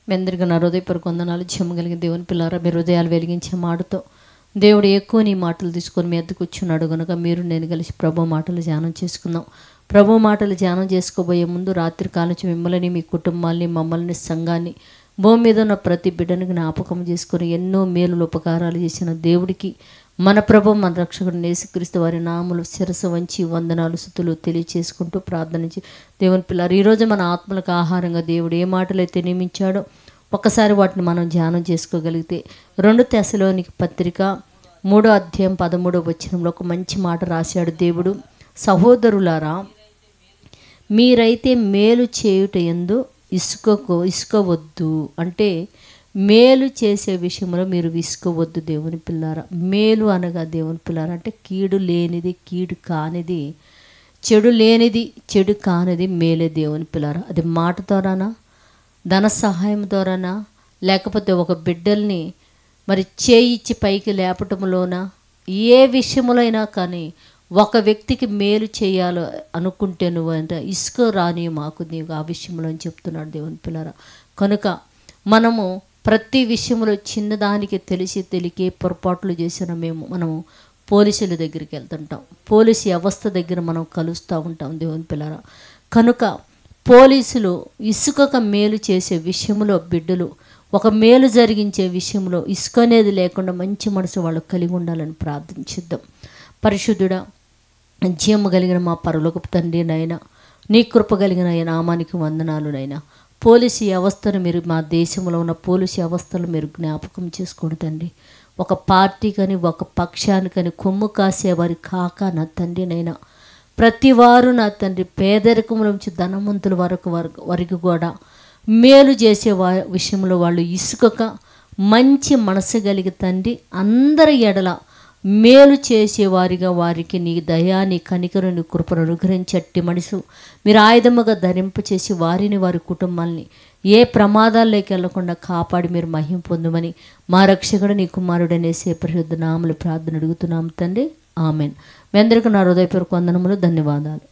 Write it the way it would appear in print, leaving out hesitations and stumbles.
మీ అందరికీ నా హృదయపూర్వక వందనాలు. చెమ్మగలిగిన దేవుని పిల్లారా, మీ హృదయాలు వెలిగించే మాటతో దేవుడు ఎక్కువ నీ మాటలు తీసుకొని మీ ఎద్దుకు కూర్చున్నాడు కనుక మీరు నేను కలిసి ప్రభు మాటలు ధ్యానం చేసుకుందాం. ప్రభు మాటలు ధ్యానం చేసుకోబోయే ముందు రాత్రి కాలం మిమ్మల్ని, మీ కుటుంబాన్ని, మమ్మల్ని, సంఘాన్ని, భూమి మీద ఉన్న ప్రతి బిడ్డను జ్ఞాపకం చేసుకొని ఎన్నో మేలులు ఉపకారాలు చేసిన దేవుడికి, మన ప్రభు మన రక్షకుడు యేసుక్రీస్తు వారి నామములు శిరస్సు వంచి వందనాలు స్తుతులు తెలియచేసుకుంటూ ప్రార్థనించి దేవుని పిల్లలు, ఈరోజు మన ఆత్మలకు ఆహారంగా దేవుడు ఏ మాటలైతే నియమించాడో ఒక్కసారి వాటిని మనం ధ్యానం చేసుకోగలిగితే 2 తెస్సలోనిక పత్రిక 3వ అధ్యాయం 13వ వచనంలో ఒక మంచి మాట రాశాడు దేవుడు. సహోదరులారా, మీరైతే మేలు చేయుట యందు ఇసుకోవద్దు. అంటే మేలు చేసే విషయంలో మీరు విసుకోవద్దు దేవుని పిల్లారా. మేలు అనగా దేవుని పిల్లారా అంటే కీడు లేనిది, కీడు కానిది, చెడు లేనిది, చెడు కానిది మేలే దేవుని పిల్లారా. అది మాట ద్వారానా, ధన సహాయం ద్వారానా, లేకపోతే ఒక బిడ్డల్ని మరి చేయిచ్చి పైకి లేపటంలోనా, ఏ విషయంలో అయినా కానీ ఒక వ్యక్తికి మేలు చేయాలో అనుకుంటే నువ్వు అంటే ఇసుక రాని మాకు నీవు ఆ విషయంలో అని చెప్తున్నాడు దేవుని పిల్లారా. కనుక మనము ప్రతి విషయంలో చిన్నదానికి తెలిసి తెలికే పొరపాట్లు చేసిన మనము పోలీసుల దగ్గరికి వెళ్తుంటాం, పోలీసు వ్యవస్థ దగ్గర మనం కలుస్తూ ఉంటాం దేవుని పిల్లారా. కనుక పోలీసులు ఇసుక మేలు చేసే విషయంలో బిడ్డలు ఒక మేలు జరిగించే విషయంలో ఇసుక అనేది లేకుండా మంచి మనసు వాళ్ళు కలిగి ఉండాలని ప్రార్థించిద్దాం. పరిశుద్ధుడా, జీవము కలిగిన మా పరలోకపు తండ్రి నైనా, నీ కృప కలిగిన నామానికి వందనాలు నైనా. పోలీసు వ్యవస్థను మీరు, మా దేశంలో ఉన్న పోలీసు వ్యవస్థలు మీరు జ్ఞాపకం చేసుకోండి తండ్రి. ఒక పార్టీకని, ఒక పక్షానికని కొమ్ము కాసేవారి కాక నా తండ్రి నైనా, ప్రతి వారు నా తండ్రి పేదరికం నుంచి ధనవంతుల వరకు కూడా మేలు చేసే విషయంలో వాళ్ళు ఇసుకక మంచి మనసు కలిగి తండ్రి అందరి ఎడల మేలు చేసేవారిగా వారికి నీ దయా, నీ కనికరు, నీ కృపను అనుగ్రహించట్టి మనసు మీరు ఆయుధముగా ధరింపచేసి వారిని, వారి కుటుంబాలని ఏ ప్రమాదాల్లోకి వెళ్లకుండా కాపాడి మీరు మహిమ పొందమని మా రక్షకుడు నీ కుమారుడనే పరిశుద్ధ నామములో ప్రార్థన అడుగుతున్నాం తండ్రి. ఆమెన్. మీ అందరికీ నా హృదయపూర్వక వందనములు, ధన్యవాదాలు.